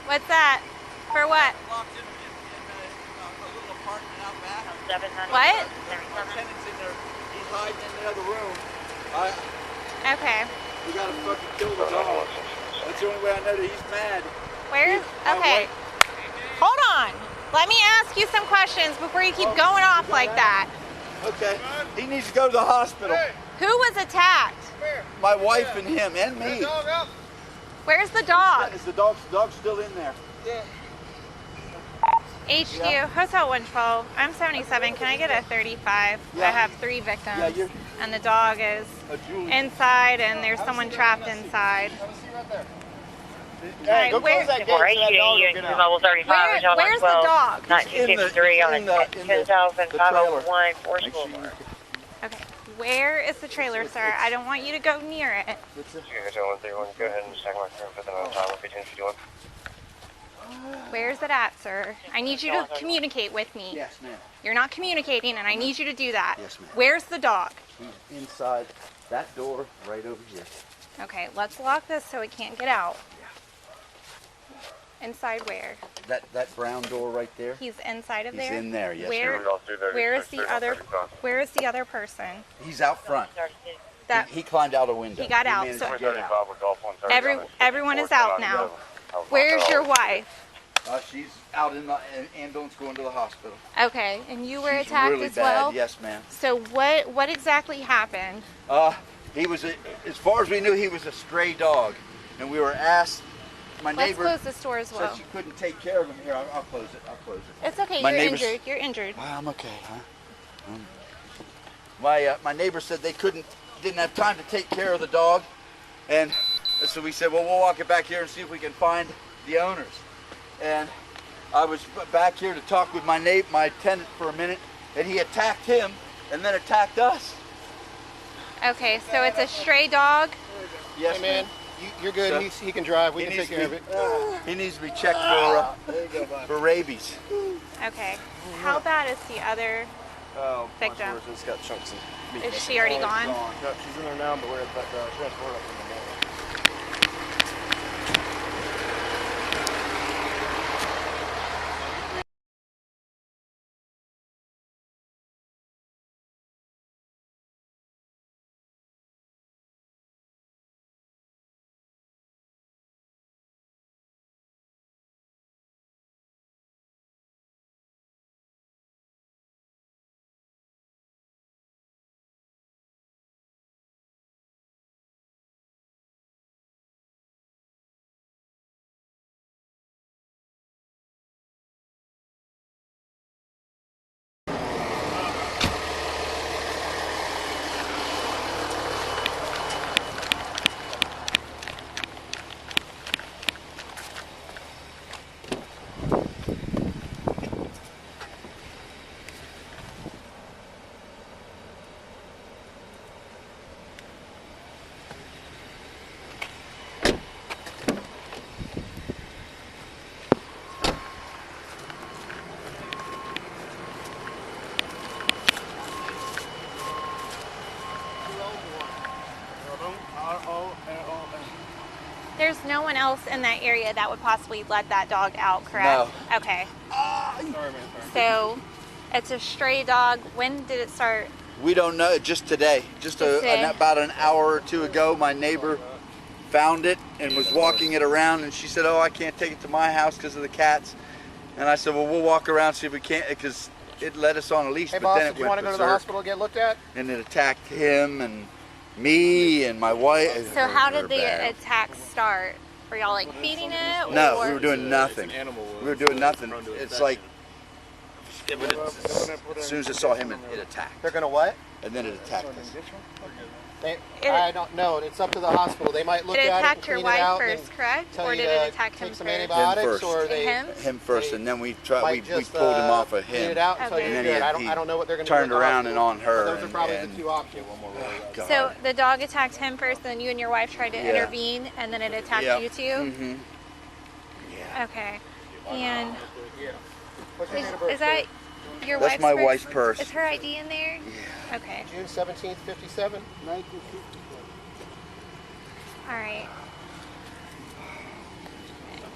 What's that? For what? Locked in a little apartment out back. What? Our tenant's in there. He's hiding in the other room. Okay. We gotta fucking kill the dog. That's the only way I know that he's mad. Where's? Okay. Hold on. Let me ask you some questions before you keep going off like that. Okay. He needs to go to the hospital. Who was attacked? My wife and him and me. Where's the dog? Is the dog's still in there? Yeah. HQ, Hotel 112. I'm 77. Can I get a 35? Yeah. I have 3 victims. Yeah, and the dog is inside, and there's someone trapped inside. Hey, go close that gate so that dog will get out. Where's the dog? 1953 on the 10,501 Force Make sure you- Boulevard. Okay. Where is the trailer, sir? I don't want you to go near it. Hotel 131, go ahead and check my current for the time of 1551. Where's it at, sir? I need you to communicate with me. Yes, ma'am. You're not communicating, and I need you to do that. Yes, ma'am. Where's the dog? He's inside that door right over here. Okay, let's lock this so it can't get out. Inside where? That brown door right there. He's inside of there? He's in there, yes. Where is the other person? He's out front. That He climbed out a window. He got out, managed so- to get out. everyone is out now. Where's your wife? She's out in the ambulance going to the hospital. Okay, and you were She's attacked really as bad. well? Yes, ma'am. So what exactly happened? He was, as far as we knew, he was a stray dog, and we were asked. My Let's neighbor close this door as said well. she couldn't take care of him. Here, I'll close it. I'll close it. It's okay. My You're neighbors- injured. You're injured. I'm okay, huh? My neighbor said they didn't have time to take care of the dog, and so we said, well, we'll walk it back here and see if we can find the owners. And I was back here to talk with my tenant for a minute, and he attacked him and then attacked us. Okay, so it's a stray dog. Yes, hey man, you're good. So, he can drive. We can take care of it. He needs to be checked for rabies. Okay. How bad is the other victim? It's got chunks of meat. Is she already gone? No, she's in there now, but we're transferred up in the morning. There's no one else in that area that would possibly let that dog out, correct? No. Okay. Sorry, man. So it's a stray dog. When did it start? We don't know. Just today. About an hour or two ago, my neighbor found it and was walking it around, and she said, "Oh, I can't take it to my house because of the cats." And I said, "Well, we'll walk around, see if we can't," because it led us on a leash. Hey, but boss, then it do you want to went go to the berserk, hospital and get looked at? and it attacked him and me and my wife. So how did We're the bad. attack start? Were y'all like feeding it? No, or? we were doing nothing. We were doing nothing. It's like as soon as it saw him, it attacked, They're gonna what? and then it attacked us. I don't know. It's up to the hospital. They might look It at it attacked and your clean it wife out first, and correct? tell Or you did to it attack take him some first? antibiotics, Him first. or they Him? Him first, and then we pulled might just, him off of clean him. it out until Okay. you're And then good. he I don't know what they're gonna turned do at the around and hospital. on her. But those are probably and, the two options. God. So the dog attacked him first, then you and your wife tried to Yeah. intervene, and then it attacked Yep. you too? Mm-hmm. Yeah. Okay. And What's your date of birth, is that sir? your That's wife's my purse? wife's purse. Is her ID in there? Yeah. Okay. June 17th, 57. All right.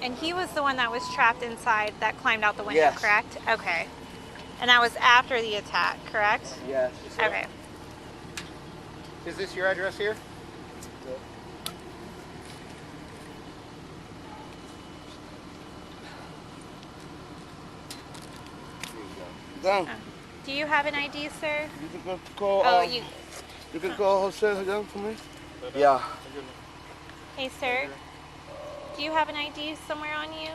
And he was the one that was trapped inside that climbed out the window, Yes. correct? Okay. And that was after the attack, correct? Yes. Okay. Is this your address here? Down. Do you have an ID, sir? You can call. Oh, You can call Jose again for me. Yeah. Hey, sir. Do you have an ID somewhere on you?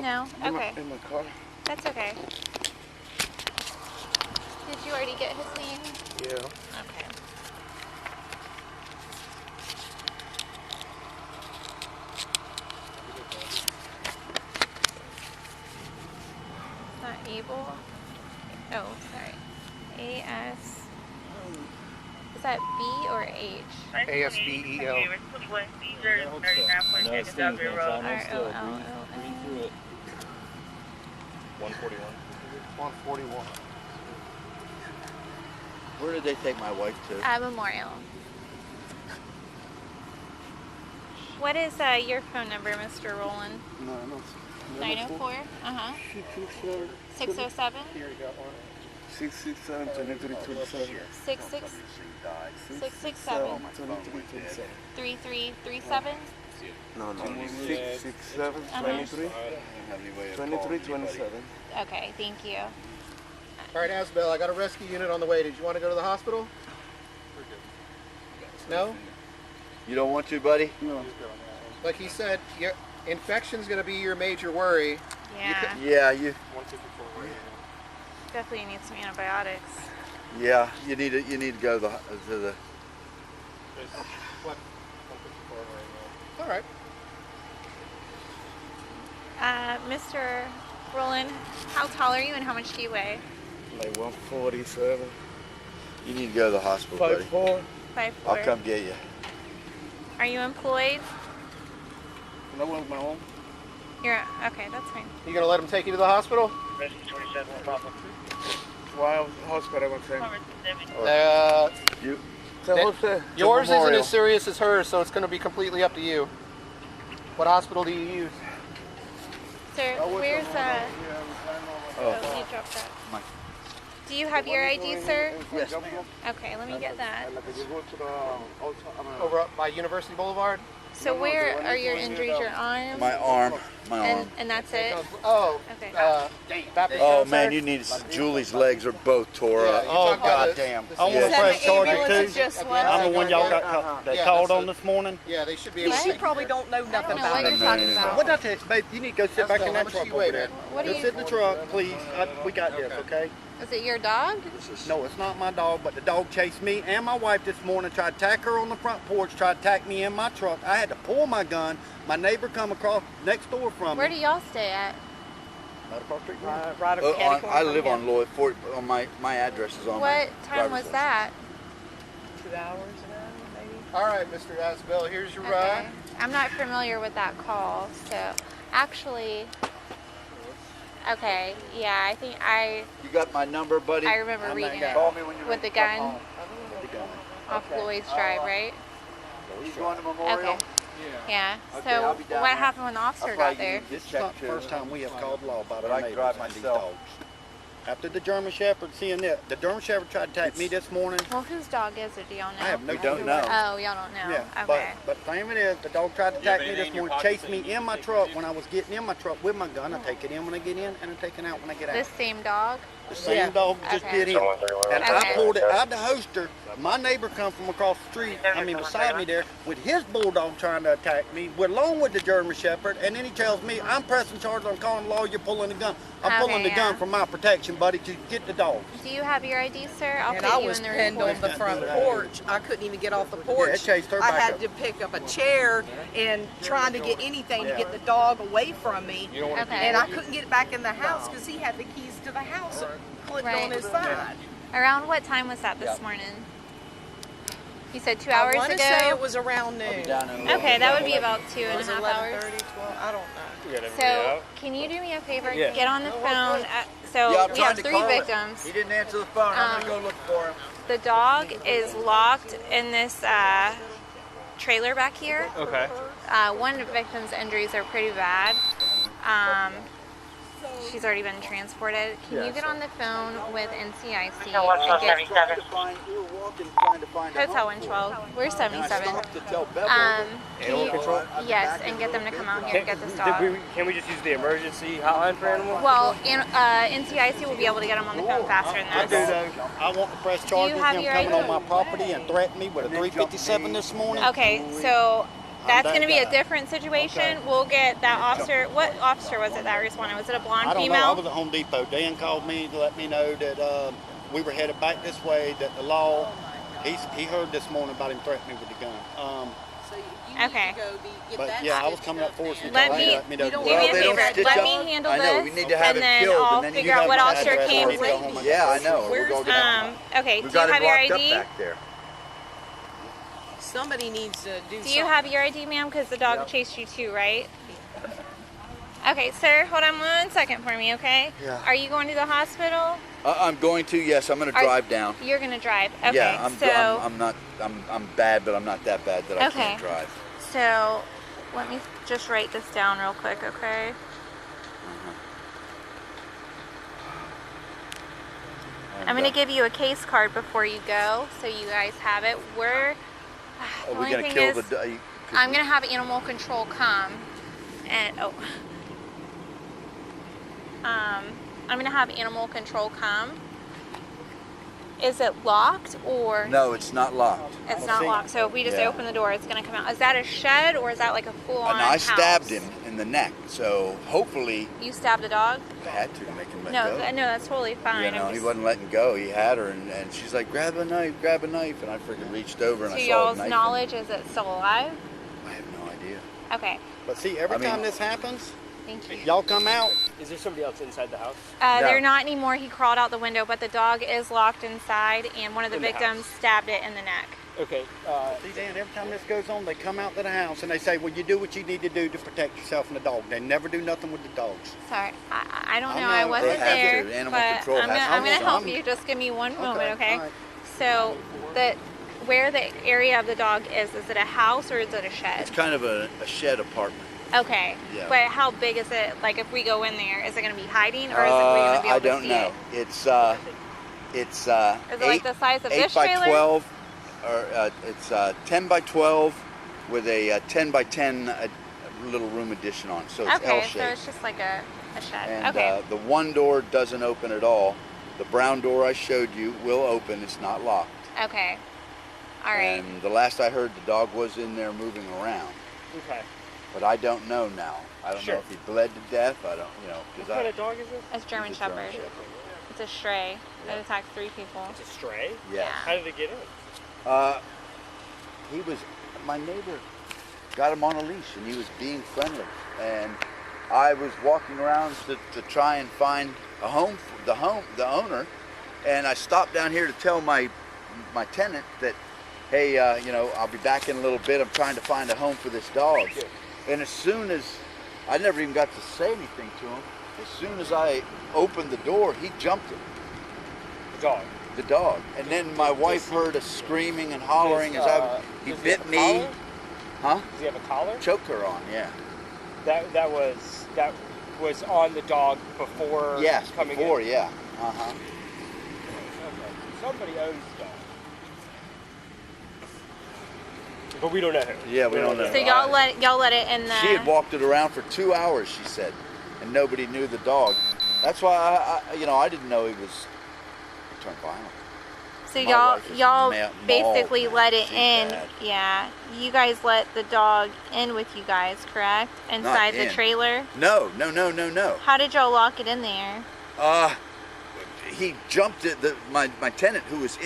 No? Okay. In my car. That's okay. Did you already get his name? Yeah. Okay. Not able. Oh, sorry. A-S. Is that B or H? ASBEL. R-O-L-O-N. 141. 141. Where did they take my wife to? Memorial. What is your phone number, Mr. Rowland? No, no. 904? Uh-huh. 667. 607? Here you got one. 667 2327. 667? 2327. 3337? No, no. 667 23 2327. Okay, thank you. All right, Asbel, I got a rescue unit on the way. Did you want to go to the hospital? No? You don't want to, buddy? No. Like he said, your infection's going to be your major worry. Yeah, Yeah, you. definitely need some antibiotics. Yeah, you need to go to the. What? All right. Mr. Rowland, how tall are you and how much do you weigh? Like 147. You need to go to the hospital, buddy. 5'4". 5'4". I'll come get you. Are you employed? I went my own. You're okay. That's fine. You going to let him take you to the hospital? Rescue 27, problem. Why hospital was saying? You. So Jose. Yours isn't Memorial. as serious as hers, so it's going to be completely up to you. What hospital do you use? Sir, where's Oh, you dropped that. Do you have your ID, sir? Yes. Okay, let me get that. Over up by University Boulevard? So where are your injuries? Your arm? My arm. My arm. And that's it? Oh, Okay. Baptist Oh Town man, Center? you need. Julie's legs are both tore Yeah, up. you Oh, talking about goddamn. the- I want Yeah. to press charges ambulance too. just left. I'm the one y'all got that Yeah, called that's on the- this morning. Yeah, they should be able to What? take She probably don't know I nothing don't know what about you're it. talking about. What did I tell you, babe? You need to go sit back in How that much truck do you over weigh, there. man? What do Go you- sit in the truck, please. We got this, okay? Is it your dog? No, it's not my dog, but the dog chased me and my wife this morning, tried to attack her on the front porch, tried to attack me in my truck. I had to pull my gun. My neighbor come across next door from Where me. do y'all stay at? Right across the street from me. Right over catty corner I from live him. on Lloyd. On my address is on. my What time was driver's that? 2 hours ago, maybe. All right, Mr. Asbel, here's your Okay. ride. I'm not familiar with that call, so actually, okay, yeah, I think license. You got my number, buddy? I remember reading it. Call me when you're With the ready to come gun home. The gun. off Lloyd's Drive, right? You going to Memorial? Okay. Yeah. Okay, So I'll be down what there. happened when the officer I'll got probably there? give you this It's check, not the too. first time we have called law about But our I can neighbors drive and these myself. dogs. After the German Shepherd seeing that, the German Shepherd tried to attack me this morning. Well, whose dog is it? Do y'all know? I have no We don't know. Oh, y'all don't know. Yeah, Okay. but the thing of it is, the dog tried to attack me this morning, chased me in my truck when I was getting in my truck with my gun. I take it in when I get in, and I take it out when I get out. This same dog? The same Yeah. dog just Okay. did him. And I Okay. pulled it out the holster. My neighbor come from across the street, beside me there, with his bulldog trying to attack me, along with the German Shepherd, and then he tells me, I'm pressing charges, I'm calling law, you're pulling the gun. I'm pulling the Okay, gun yeah. for my protection, buddy, to get the dog. Do you have your ID, sir? I'll And put I you was in the pinned report. on the front porch. I couldn't even get off the porch. Yeah, it chased her I back had up. to pick up a chair and trying to get anything to get the dog away from me. Okay. And I couldn't get back in the house because he had the keys to the house clipped Right. on his side. Around what time was that this morning? You said 2 hours I want ago? to say it was around I'll be noon. down in Okay, that would be about two It and was a half hours. 11:30, 12, I don't know. So, can you do me a favor? Yeah. Get on the phone. So, Yeah, I'm we trying have to 3 call him. victims. He didn't answer the phone. I'm gonna go look for him. The dog is locked in this trailer back here. Okay. One of the victim's injuries are pretty bad. She's already been transported. Can you get on the phone with NCIC and get We were walking trying to find a Hotel home for 112? We're her. And I 77. stopped to tell Bevel Animal control? Yes, and get them to come out here and get this dog. Can we just use the emergency hotline for animals? Well, NCIC will be able to get them on the phone faster than I do this. though. I want to press charges have him your coming ID? on my property and threaten me with a 357 this morning. Okay, so that's that going to be a guy. different situation. We'll get that officer. What officer was it that responded? Was it a blonde I don't female? know. I was at Home Depot. Dan called me to let me know that we were headed back this way. That the law, he heard this morning about him threatening me with the gun. Okay. But yeah, I was coming up for us. Let me know. do me a they don't favor. stitch Let up. me handle I know, this, we need to have and it then killed, I'll and then you figure have out what my officer address came. for me to go home. Yeah, I know. We're going to Okay. we Do you got have it your locked up ID? back there. Somebody needs to do Do you have your ID, ma'am? Because the dog chased you too, right? Okay, sir. Hold on 1 second for me, okay? Yeah. Are you going to the hospital? I'm going to. Yes, I'm going to drive down. You're going to drive. Okay. Yeah, so I'm not. I'm bad, but I'm not that bad that I Okay. can't drive. So let me just write this down real quick, okay? I'm going to give you a case card before you go, so you guys have it. Are we going to kill the dog? I'm going to have animal control come, and I'm going to have animal control come. Is it locked or? No, it's not locked. It's not locked. So if we just Yeah. open the door, it's going to come out. Is that a shed or is that like a full-on And I house? stabbed him in the neck, so hopefully You stabbed a dog? I had to make him let No, go. no, that's totally fine. You know, I'm he just- wasn't letting go. He had her, and she's like, grab a knife, and I freaking reached over and To I saw a y'all's knife. knowledge, is it still alive? I have no idea. Okay, But see, every I mean- time this happens, thank you. y'all come out. Is there somebody else inside the house? No. They're not anymore. He crawled out the window, but the dog is locked inside, and one of the In the victims stabbed it in the neck. Okay. See, Dan, every time this goes on, they come out to the house and they say, well, you do what you need to do to protect yourself and the dog. They never do nothing with the dogs. Sorry, I don't I know. I know, wasn't they have there, to. Animal but control I'm has gonna, to. I'm gonna help I'm- you. Just give me one moment, okay? all right. So, where the area of the dog is it a house or is it a shed? It's kind of a shed apartment. Okay, Yeah. but how big is it? Like, if we go in there, is it gonna be hiding or is it we gonna be able I to don't see know. it? It's Is it like the size of 8 this by trailer? 12, or it's 10 by 12 with a 10 by 10 little room addition on, so it's Okay, so L-shaped. it's just like a shed. And Okay. the one door doesn't open at all. The brown door I showed you will open. It's not locked. Okay. All right. And the last I heard, the dog was in there moving around. Okay. But I don't know now. I don't Sure. know if he bled to death. I don't, What kind of dog is this? It's German It's a German Shepherd. Shepherd. It's a stray. It attacked 3 people. It's a stray? Yeah. How did it get in? My neighbor got him on a leash and he was being friendly. And I was walking around to try and find a home for the owner. And I stopped down here to tell my tenant that, hey, I'll be back in a little bit. I'm trying to find a home for this dog. And as soon as, I never even got to say anything to him, as soon as I opened the door, he jumped it. The dog. The dog. And then my wife heard a screaming and hollering as he does he bit have a me. collar? Huh? Does he have a collar? Choked her on, yeah. That was on the dog before Yes, coming before, in? yeah. Uh-huh. Okay. Somebody owns the dog. But we don't know who. Yeah, we don't know. So y'all let it in the. She had walked it around for 2 hours, she said, and nobody knew the dog. That's why I didn't know he was turned violent. So My y'all wife is y'all basically mauled, let it she's in. bad. Yeah. You guys let the dog in with you guys, correct? Inside the in. trailer. No. How did y'all lock it in there? He jumped it. My tenant who was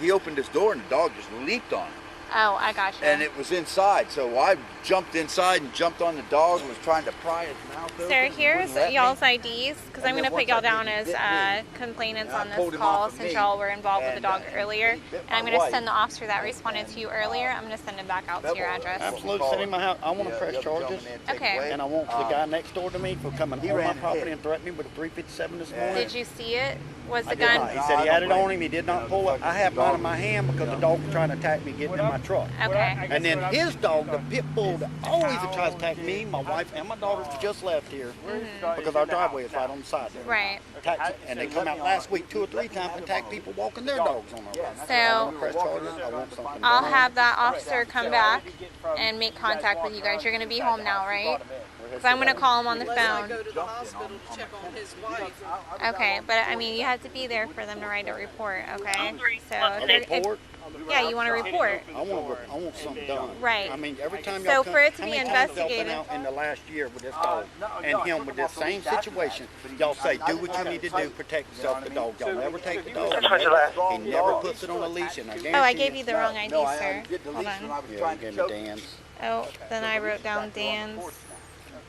he opened his door and the dog just leaped on him. Oh, I got you. And it was inside, so I jumped inside and jumped on the dog and was trying to pry his mouth open. Sir, and he here's wouldn't let y'all's me. IDs because And I'm going then to put once y'all I down did, as he bit me. complainants And I on this pulled him call off of since me, y'all were involved with the dog and earlier. he bit And I'm my going to wife. send the officer that responded to you earlier. I'm going to send him back out to your address. Absolutely, send him my house. I want to press charges. Okay. And I want the guy next door to me for coming he on my ran property ahead. and threatening me with a 357 this Yeah. morning. Did you see it? Was I the did not. gun? He said he had it on him. He did not pull it. I had mine in my hand because the dog was trying to attack me, getting in my my truck. Okay. And then his dog, the pit bull, that always tries to attack me, my wife, and my daughter just left here because our driveway is right on the side there. Right. And they come out last week 2 or 3 times and attack people walking their dogs on our road. So I want to press charges. I want something I'll done. have that officer come back and make contact with you guys. You're going to be home now, right? Because I'm going to call him on the phone. Go to the hospital to check on his wife. Okay, but I mean, you have to be there for them to write a report, okay? So if Report? yeah, you want to report. I want something done. Right. I mean, every time So y'all come, for it to how be many times y'all investigated- been out in the last year with this dog and him with this same situation, y'all say, do what you need to do, protect yourself, the dog. Y'all never take the dog. He never puts it on a leash, and I guarantee Oh, I gave you the wrong ID, No, I sir. didn't get the Hold leash when I on. was Yeah, trying you to gave choke me him. Dan's. Oh, then I wrote down Dan's.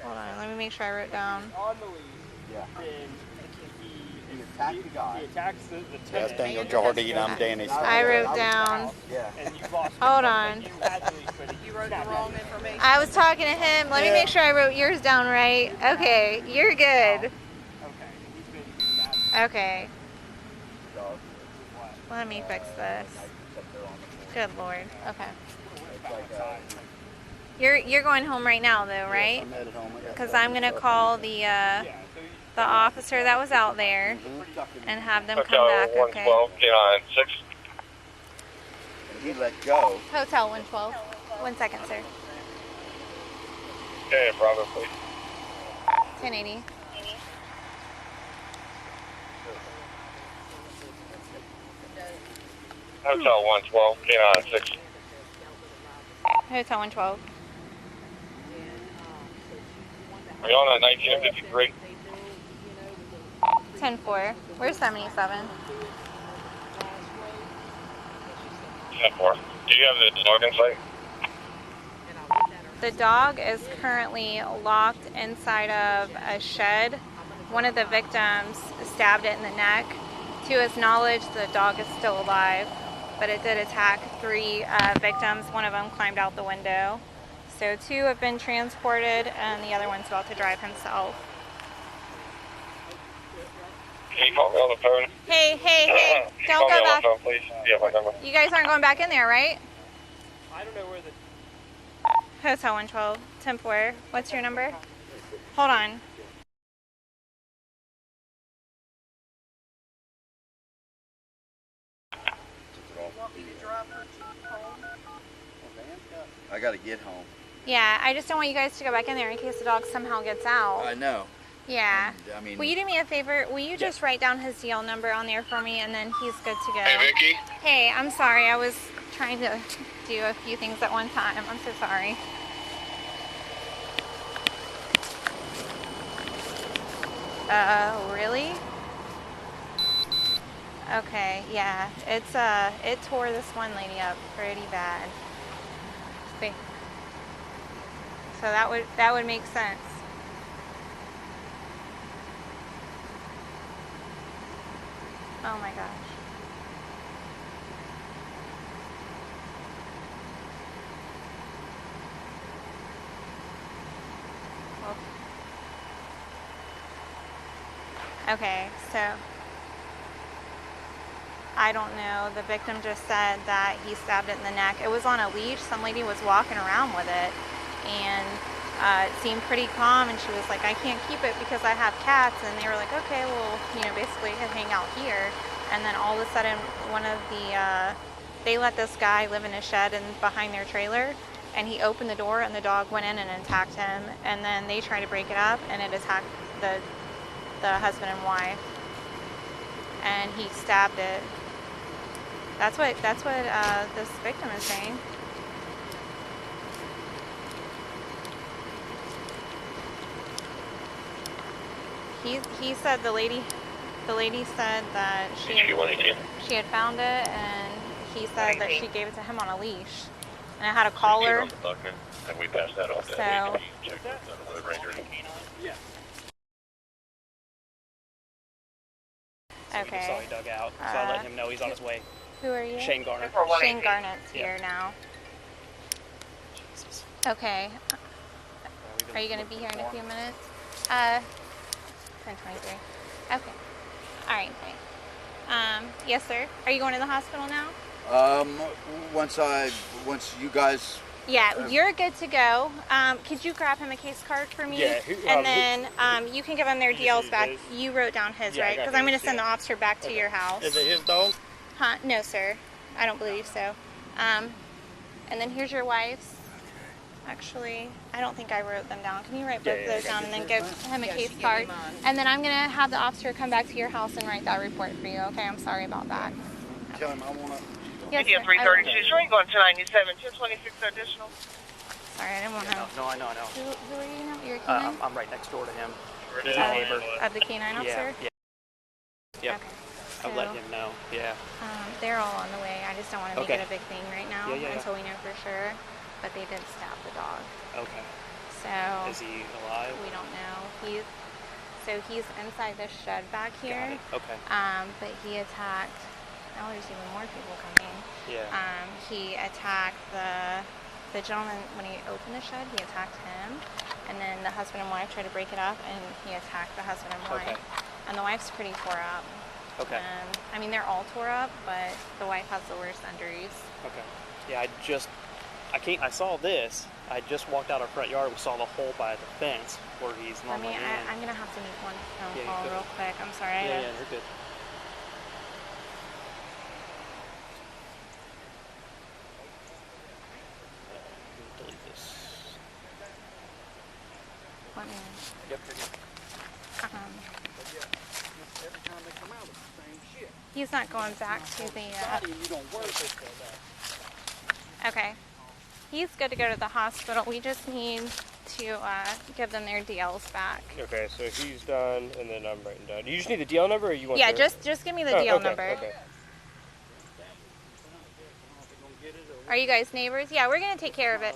Hold on, let me make sure I wrote down. On the leash, Yeah. then He attacked the guy. he attacks the That's tenant. Daniel Jardine. I'm Danny's. I wrote down. Yeah. And you lost. Hold on. You had the leash, but You wrote the wrong information. I was talking to him. Let me make sure I wrote yours down right. Okay, you're good. okay. He's been Okay. Let me fix this. Good Lord. Okay. You're going home right now though, right? I'm headed home. I got Because I'm gonna call the officer that was out there and have them come back. Okay. K-9, 6. And he let go. Hotel 112. 1 second, sir. Okay, Bravo, please. 1080. Hotel 112, K-9, 6. Hotel 112. Are you on that 1953? 10-4. Where's 77? 10-4. Do you have the dog in sight? The dog is currently locked inside of a shed. One of the victims stabbed it in the neck. To his knowledge, the dog is still alive, but it did attack 3 victims. One of them climbed out the window. So 2 have been transported, and the other one's about to drive himself. Can you call me on the phone? Hey, hey, hey! Can you Don't call me go on back. the phone, please? Do you have my number? You guys aren't going back in there, right? I don't know where the Hotel 112, 10-4. What's your number? Hold on. I gotta get home. Yeah, I just don't want you guys to go back in there in case the dog somehow gets out. I know. Yeah. And, I mean, Will you do me a favor? Will you just write down his DL number on there for me, and then he's good to go? Hey, Vicky. Hey, I'm sorry. I was trying to do a few things at one time. I'm so sorry. Really? Okay, yeah. It tore this one lady up pretty bad. So that would make sense. Oh my gosh. Okay, so I don't know. The victim just said that he stabbed it in the neck. It was on a leash. Some lady was walking around with it, and it seemed pretty calm. And she was like, "I can't keep it because I have cats." And they were like, "Okay, well, basically hang out here." And then all of a sudden, they let this guy live in a shed behind their trailer, and he opened the door, and the dog went in and attacked him. And then they tried to break it up, and it attacked the husband and wife, and he stabbed it. That's what this victim is saying. He said the lady said that she had found it, and he said that she gave it to him on a leash, and it had a collar. And we passed that off to So. Okay. Saw he dug out, so I let him know he's on his way. Who are you? Shane Garner. Shane Garnett's here now. Okay. Are you going to be here in a few minutes? 10:23. Okay. All right. Thanks. Yes, sir. Are you going to the hospital now? Once you guys. Yeah, you're good to go. Could you grab him a case card for me? Yeah, and then you can give them their You just DLs need back. his? You wrote down his, Yeah, I right? got Because I'm going to his, send the yeah. officer back to your house. Is it his dog? Huh? No, sir. I don't believe so. And then here's your wife's. Actually, I don't think I wrote them down. Can you write both of those down and then give him a case card? And then I'm going to have the officer come back to your house and write that report for you, okay? I'm sorry about that. Tell him I want to. Yes, India sir. 332, showing going to 97, 1026 additional. Sorry, I didn't want to. No, I know. Who are you now? You're a K-9? I'm right next door to him. It He's is. my neighbor. Of the K-9 officer? Yeah. Yep. Okay. I've let him know. Yeah. They're all on the way. I just don't want to make Okay. it a big thing right now Yeah. until we know for sure. But they did stab the dog. Okay. So Is he alive? we don't know. He's inside this shed back here. Got it. Okay. But he attacked. Now there's even more people coming. Yeah. He attacked the gentleman when he opened the shed. He attacked him, and then the husband and wife tried to break it up, and he attacked the husband and wife. Okay. And the wife's pretty tore up. Okay. I mean, they're all tore up, but the wife has the worst injuries. Okay. Yeah, I saw this. I just walked out our front yard. We saw the hole by the fence where he's I normally mean, in. I'm gonna have to make one phone Yeah, you call could. real quick. I'm sorry. Yeah, you're good. Delete this. Let me. Yep, you're good. Every time they come out, it's the same shit. He's not going back to the. You don't work. Okay. He's good to go to the hospital. We just need to give them their DLs back. Okay, so he's done, and then I'm writing down. You just need the DL number, or you want? Yeah, the... just give me the Oh, DL okay, number. Okay. Are you guys neighbors? Yeah, we're gonna take care of it.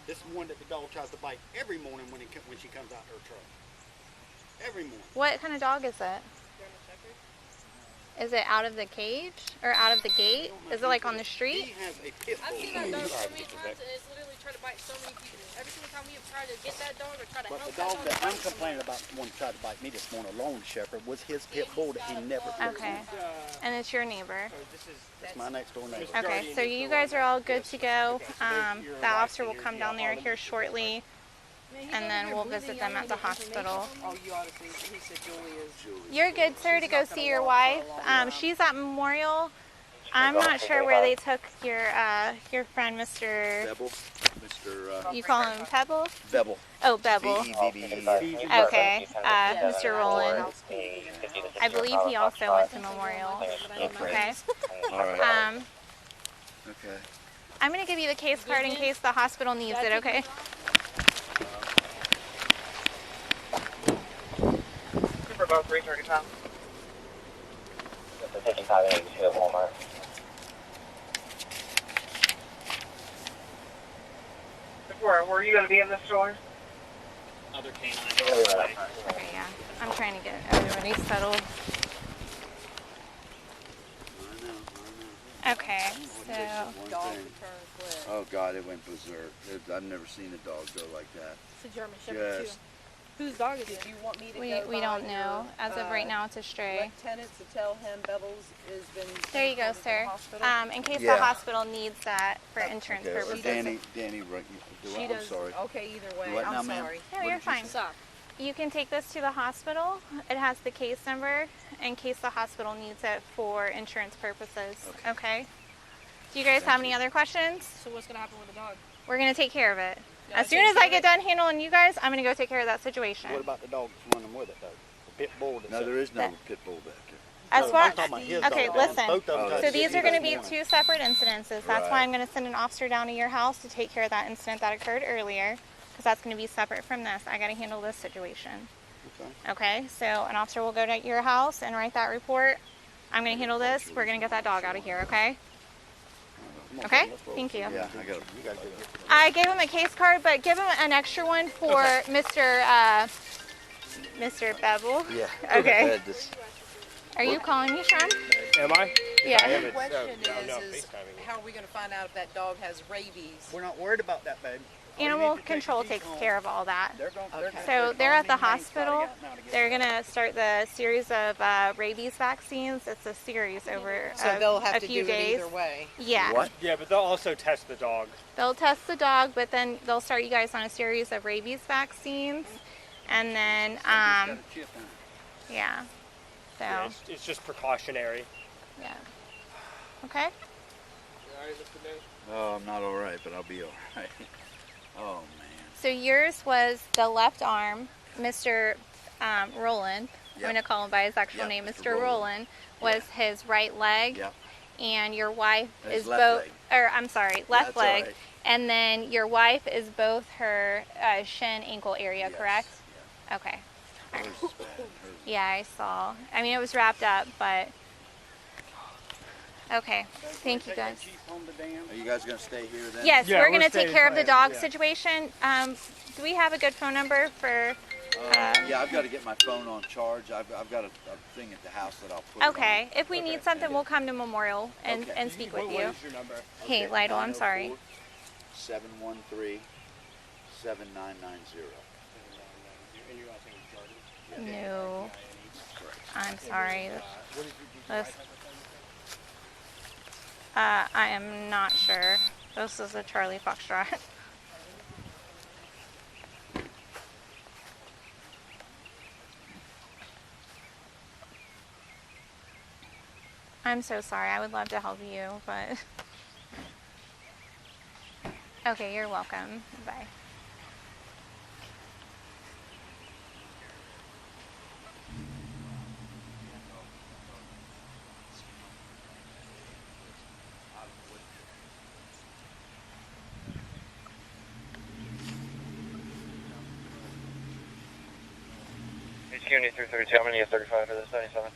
This is one that the dog tries to bite every morning when she comes out her truck. Every morning. What kind of dog is it? Is it out of the cage or out of the gate? Is it like on the street? He has a pit bull. I've seen that dog so many times, and it's literally tried to bite so many people. Every single time we have tried to get that dog or try to But help the dog that I'm bites complaining about, the one that tried to bite me this morning, a lone shepherd, was his pit bull that he never took. Okay. And it's your neighbor. That's my next door neighbor. Okay, so you guys are all good to go. The officer will come down there here shortly, and then we'll visit them at the hospital. Oh, you ought to see. He said Julie is. You're good, sir, to go see your wife. She's at Memorial. I'm not sure where they took your friend, Mr. Bebble, Mr. You call him Pebble? Bebble. Oh, Bebble. B-E-B-B-E. Okay, Mr. Roland. I believe he also went to Memorial. Okay. All right. Okay. I'm gonna give you the case card in case the hospital needs it. Okay. Super Bowl 335. The 5582 at Walmart. Where are you going to be in the store? Other K-9. Okay, yeah. I'm trying to get everybody settled. Okay, so Dog returned fled. Oh God, it went berserk. I've never seen a dog go like that. It's a German Shepherd Yes. too. Whose dog is it? Did you want me to we go don't by know. your, As of right now, it's a stray. lieutenant to tell him Bevels has been. There you go, reported to the sir. hospital? In case Yeah. the hospital needs that for insurance Okay, purposes. Danny, She I'm does. sorry. Okay, either way. What now, I'm ma'am? sorry. No, What you're did you fine. say? Stop. You can take this to the hospital. It has the case number in case the hospital needs it for insurance purposes. Okay. Do you guys have any other questions? So what's gonna happen with the dog? We're gonna take care of it. Yeah, As soon as I get done handling you guys, I'm gonna go take care of that situation. What about the dog that's running with it, though? The pit bull that's No, there is no That- pit bull back there. As No, far I'm talking about his okay, dog. listen. Both of them Oh, tried So to these get are going to me be this morning. two separate incidences. That's why Right. I'm going to send an officer down to your house to take care of that incident that occurred earlier, because that's going to be separate from this. I got to handle this situation. Okay. Okay, so an officer will go to your house and write that report. I'm going to handle this. We're going to get that dog out of here, okay? Come on, Okay? let's roll. Thank you. Yeah, I got it. You guys go. I gave him a case card, but give him an extra one for Mr. Bevel. Yeah. Okay. This, Are you calling me, Sean? Am I? Yeah. am. The It's, question I'm not is, FaceTiming. how are we going to find out if that dog has rabies? We're not worried about that, baby. Animal control takes care of all that. Okay. So they're at the hospital. They're gonna start the series of rabies vaccines. It's a series over So they'll have a to few do days. it either way. Yeah. What? Yeah, but they'll also test the dog. They'll test the dog, but then they'll start you guys on a series of rabies vaccines, and then yeah. So Yeah, it's just precautionary. yeah. Okay. Oh, I'm not all right, but I'll be all right. Oh, man. So yours was the left arm, Mr. Roland. I'm going to call him by his actual name. Mr. Roland was his right leg, Yep. and your wife His is left both, leg. or I'm sorry, left That's all leg, right. and then your wife is both her shin, ankle area, Yes, correct? yes. Okay. Hers is bad. Hers is Yeah, I saw. I mean, it was wrapped up, but okay. Thank you, guys. Are you guys going to stay here then? Yes, Yeah, we're we're going to take staying care of the quiet, dog yeah. situation. Do we have a good phone number for? Yeah, I've got to get my phone on charge. I've got a thing at the house that I'll put it Okay, if we need something, we'll come to Memorial and, Okay. and speak with What you. is your number? Hey, Lytle, I'm sorry. 713 7990. And your last name is Jordan? No, I'm sorry. This, I am not sure. This is a Charlie Foxtrot. I'm so sorry. I would love to help you, but okay, you're welcome. Bye. HQ need 332. I'm gonna need 35 for this 97.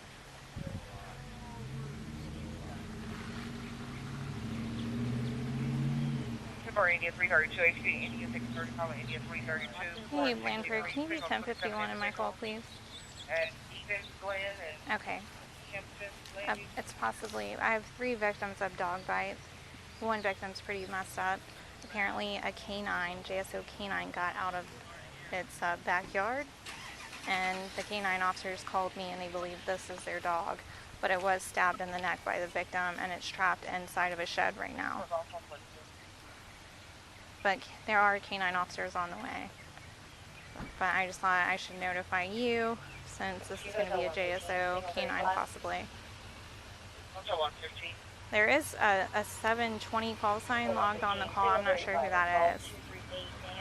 India 332, HP, India 635, India 332. Hey, Blanford, can you do 1051 in my call, please? And Ethan, Glenn, and Okay. Kempton, Landy. It's possibly, I have 3 victims of dog bites. One victim's pretty messed up. Apparently a K-9, JSO K-9 got out of its backyard, and the K-9 officers called me and they believe this is their dog, but it was stabbed in the neck by the victim and it's trapped inside of a shed right now. But there are K-9 officers on the way. But I just thought I should notify you since this is going to be a JSO K-9 possibly. Until 115. There is a 720 call sign logged on the call. I'm not sure who that is.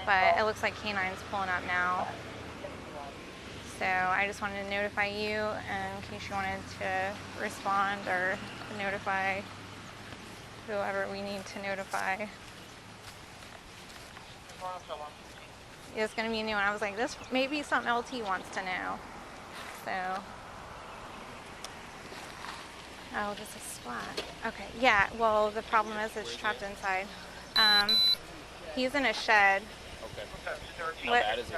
But it looks like K-9's pulling up now. So I just wanted to notify you in case you wanted to respond or notify whoever we need to notify. It's going to be new, and I was like, this may be something LT wants to know. So, oh, just a splat. Okay, yeah, well, the problem is it's trapped inside. He's in a shed. Okay. What? How bad is it?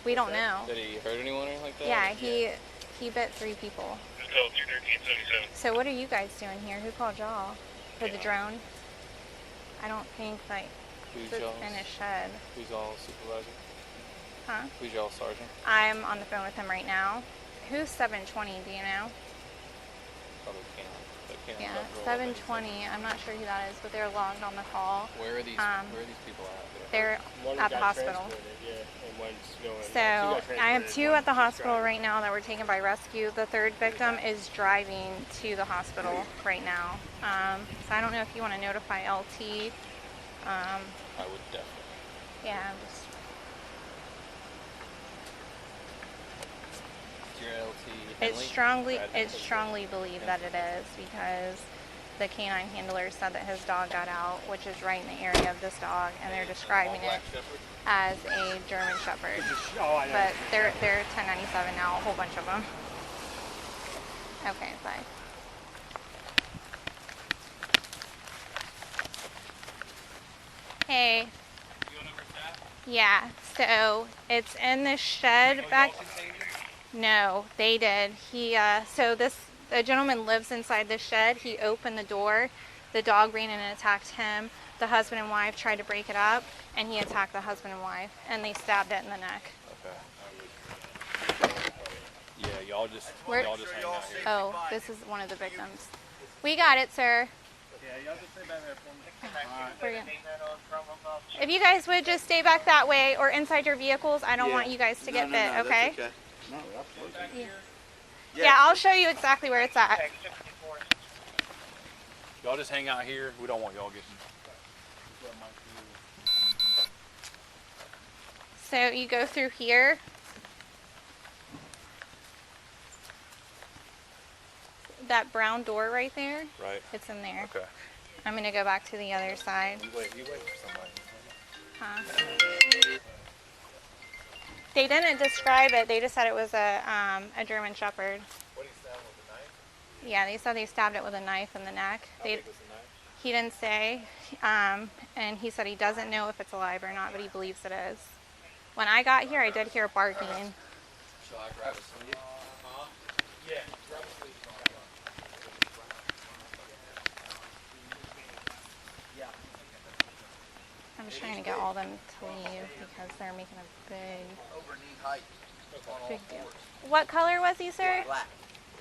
We don't know. Did he hurt anyone or anything like that? Yeah, he bit 3 people. So what are you guys doing here? Who called y'all? For the drone? I don't think, like, Who's it's y'all? in a shed. Who's y'all supervisor? Huh? Who's y'all sergeant? I'm on the phone with him right now. Who's 720, do you know? Probably K-9. But K-9's Yeah, not real 720. I'm not sure who that is, but they're logged on the call. Where are these people at? They're One at the got hospital. transported, yeah, and one's going. So two got I have transported, 2 at the one's hospital driving. right now that were taken by rescue. The 3rd victim is driving to the hospital right now. So I don't know if you want to notify LT. I would definitely. Yeah, just Is your LT Henley? it's strongly believed that it is because the canine handler said that his dog got out, which is right in the area of this dog, and they're describing it as a German Shepherd. Oh, I know. But they're 1097 now, a whole bunch of them. Okay, bye. Hey. Yeah, so it's in the shed back. No, they did. The gentleman lives inside the shed. He opened the door. The dog ran in and attacked him. the husband and wife tried to break it up, and he attacked the husband and wife, and they stabbed it in the neck. Okay. Yeah, y'all just hang out here. Oh, this is one of the victims. We got it, sir. Yeah, y'all just stay back there for me. If you guys would just stay back that way or inside your vehicles, I don't want you guys to get bit, okay? That's okay. No, absolutely. Yeah, I'll show you exactly where it's at. Y'all just hang out here. We don't want y'all getting. So you go through here. That brown door right there. Right. It's in there. Okay. I'm gonna go back to the other side. You wait for somebody. Huh? They didn't describe it. They just said it was a German Shepherd. What did he stab with a knife? Yeah, they said they stabbed it with a knife in the neck. How big was the knife? He didn't say, and he said he doesn't know if it's alive or not, but he believes it is. When I got here, I did hear barking. Shall I grab a sleeve? Yeah. Grab a sleeve. I'm just trying to get all them to leave because they're making a big deal. What color was he, sir? Black.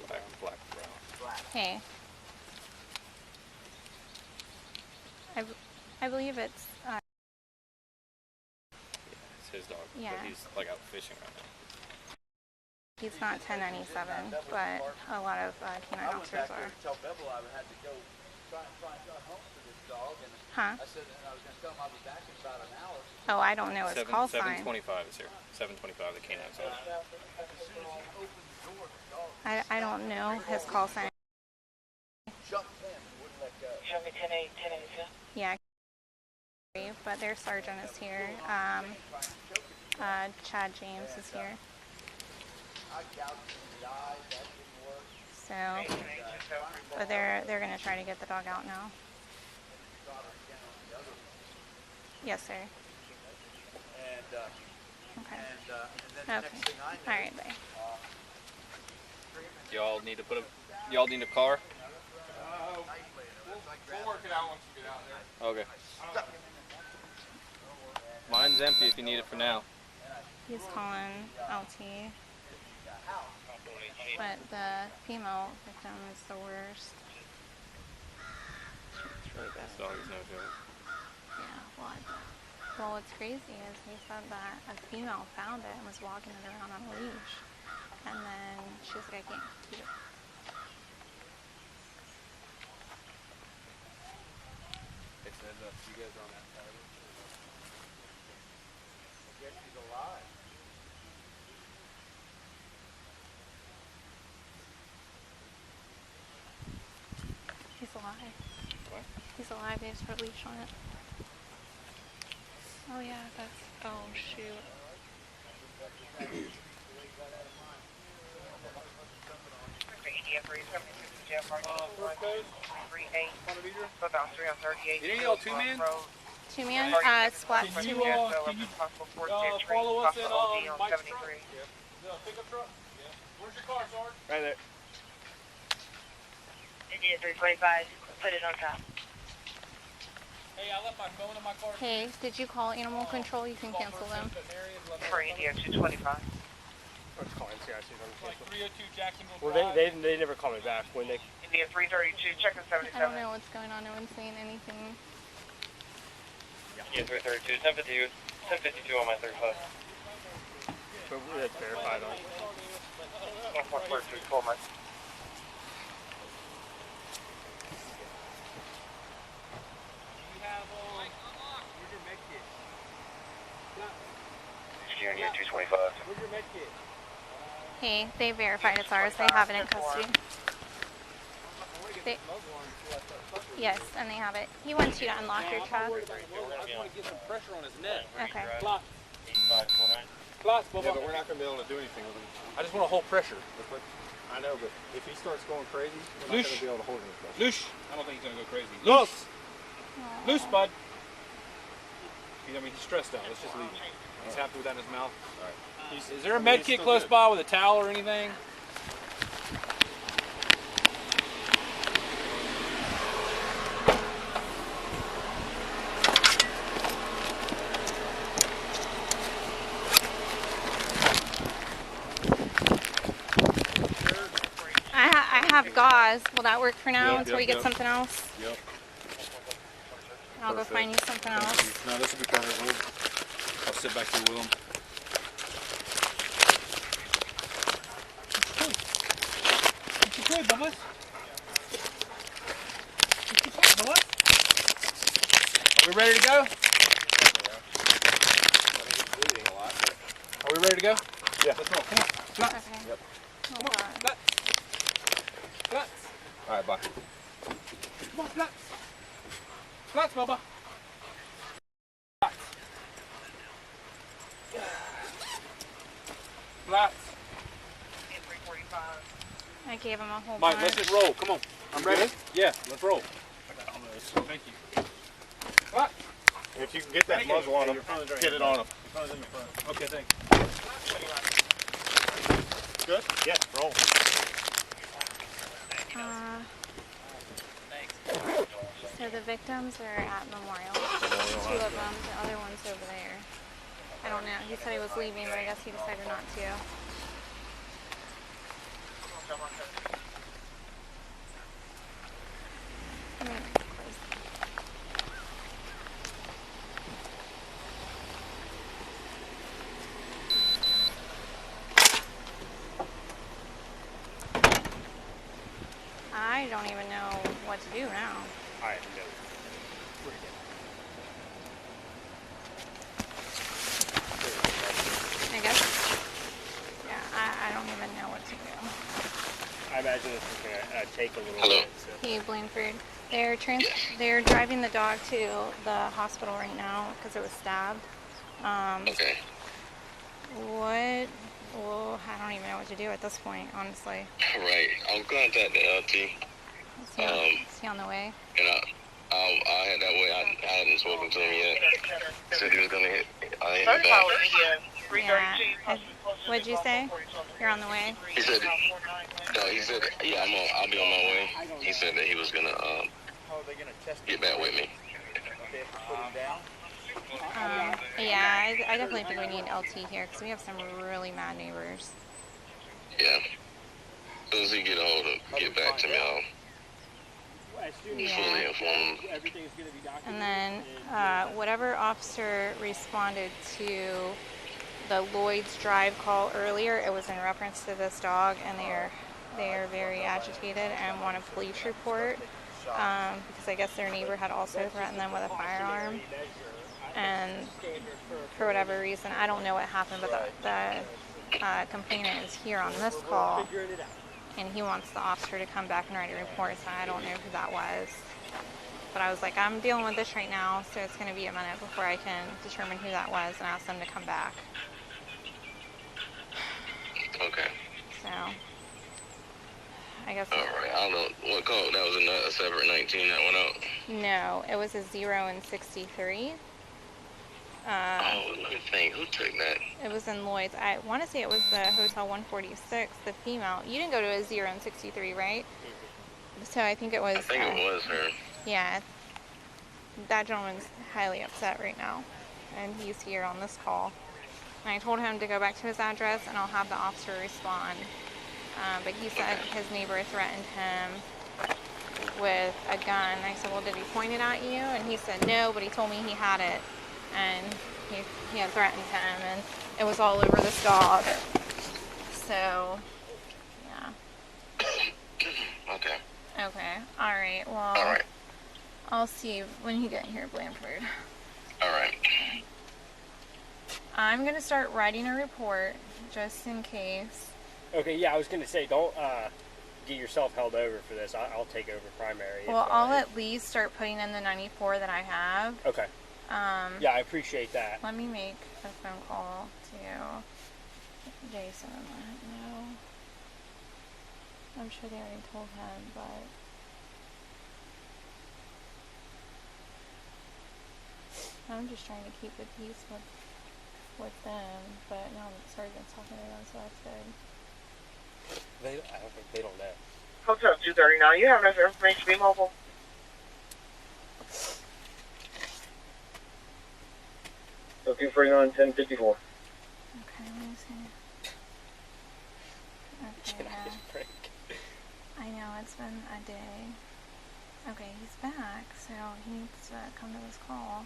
Black, brown. Okay. I believe it's. It's his dog. Yeah. But he's like out fishing right now. He's not 1097, but a lot of K-9 officers are. Huh? Oh, I don't know his call sign. 725 is here. 725, the K-9's on. I don't know his call sign. Yeah. But their sergeant is here. Chad James is here. So, but they're gonna try to get the dog out now. Yes, sir. Okay. Okay. All right, bye. Y'all need to put a. Y'all need a car. We'll work it out once you get out there. Okay. Mine's empty if you need it for now. He's calling LT. But the female victim is the worst. It's really bad. This dog is no joke. Yeah, well, what's crazy is he said that a female found it and was walking it around on a leash. And then she was like, I can't keep it. It says you guys are on that side. I guess he's alive. He's alive. What? He's alive. They just put a leash on it. Oh yeah, that's. Oh shoot. You need all 2-man? 2-man? Splat 2-man. Can you follow us in Mike's truck? The pickup truck? Yeah. Where's your car, Sarge? Right there. India 345, put it on top. Hey, I left my phone in my car. Hey, did you call animal control? You can cancel them. For India 225. Let's call NCIC. Like 302 Jacksonville. Well, they never call me back when they. India 332, check in 77. I don't know what's going on. No one's saying anything. Yeah, 332, 1052, 1052 on my 35. But we had verified on. 1442, 12 months. India 225. Hey, they verified it's ours. They have it in custody. Yes, and they have it. He wants you to unlock your truck. I just want to get some pressure on his neck. Okay. Clock. Yeah, but we're not going to be able to do anything with him. I just want to hold pressure. I know, but if he starts going crazy, we're not going to be able to hold him. Loose. I don't think he's going to go crazy. Loose. Loose, bud. I mean, he's stressed out. Let's just leave him. He's happy with that in his mouth. All right. Is there a med kit close by with a towel or anything? gauze. Will that work for now Yep, until we yep, get yep. something else? Yep. I'll go Perfect. find you something Thank else. you. No, this will be perfect. I'll sit back here with them. What you say, Bubba? Are we ready to go? Are we ready to go? Yeah. Let's roll. Come on. Flats. Okay. Yep. Hold Come on. on. Flats. Flats. All right, bye. Come on, flats. Flats, Bubba. Flats. Flats. I gave him a whole Mike, bunch. let's just roll. Come on. I'm ready. Yeah, let's roll. Thank you. Flats. If you can get that muzzle on him, get it on him. Okay, thanks. Good? Yeah, roll. So the victims are at Memorial. Two of them. The other one's over there. I don't know. He said he was leaving, but I guess he decided not to. Come here, close. I don't even know what to do now. I have no. I guess. Yeah, I don't even know what to do. I imagine this is gonna take a little bit. So. Hey, Blanford. They're driving the dog to the hospital right now because it was stabbed. Okay. What? Well, I don't even know what to do at this point, honestly. Right. I'll contact the LT. Is he on the way? And I'll head that way. I hadn't spoken to him yet. Said he was gonna hit. I hit him back. Yeah. What'd you say? You're on the way? He said, no, he said, yeah, I'll be on my way. He said that he was gonna get back with me. Yeah, I definitely think we need LT here because we have some really mad neighbors. Yeah. As soon as he get back to me, I'll fully inform him. And then whatever officer responded to the Lloyd's Drive call earlier, it was in reference to this dog, and they are very agitated and want a police report because I guess their neighbor had also threatened them with a firearm. And for whatever reason, I don't know what happened, but the complainant is here on this call, and he wants the officer to come back and write a report, so I don't know who that was. But I was like, I'm dealing with this right now, so it's going to be a minute before I can determine who that was and ask them to come back. Okay. So, I guess. All right. I don't know what call. That was a separate 19 that went out. No, it was a 0 and 63. Oh, let me think. Who took that? It was in Lloyd's. I want to say it was the Hotel 146, the female. You didn't go to a 0 and 63, right? So I think it was. I think it was her. Yeah. That gentleman's highly upset right now, and he's here on this call. And I told him to go back to his address, and I'll have the officer respond. But he said his neighbor threatened him with a gun. I said, well, did he point it at you? And he said no, but he told me he had it. And he had threatened him, and it was all over this dog. So, yeah. Okay. Okay. All right. Well, All right. I'll see you when you get here, Blanford. All right. I'm going to start writing a report just in case. Okay, yeah, I was going to say, don't get yourself held over for this. I'll take over primary. Well, I'll at least start putting in the 94 that I have. Okay. Yeah, I appreciate that. Let me make a phone call to Jason and let him know. I'm sure they already told him, but I'm just trying to keep the peace with them. But now the sergeant's talking to them, so that's good. I don't think they don't know. Hotel 239, you have enough information to be mobile? So 249, 1054. Okay, let me see. Okay, Can I just break? I I know, it's been a day. Okay, he's back, so he needs to come to this call.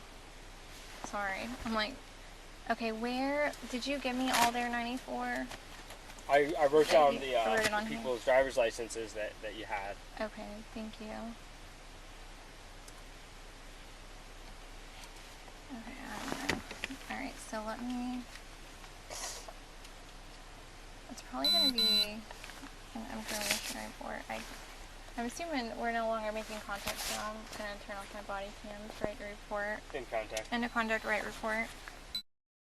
Sorry. I'm like, okay, where did you give me all their 94? I wrote down wrote the it on people's driver's licenses that you had. Okay, thank you. Okay, I don't know. Alright, so let me... It's probably going to be an information report. I'm assuming we're no longer making contact, so I'm going to turn off my body cams, write a report. In contact. And a contact, write report.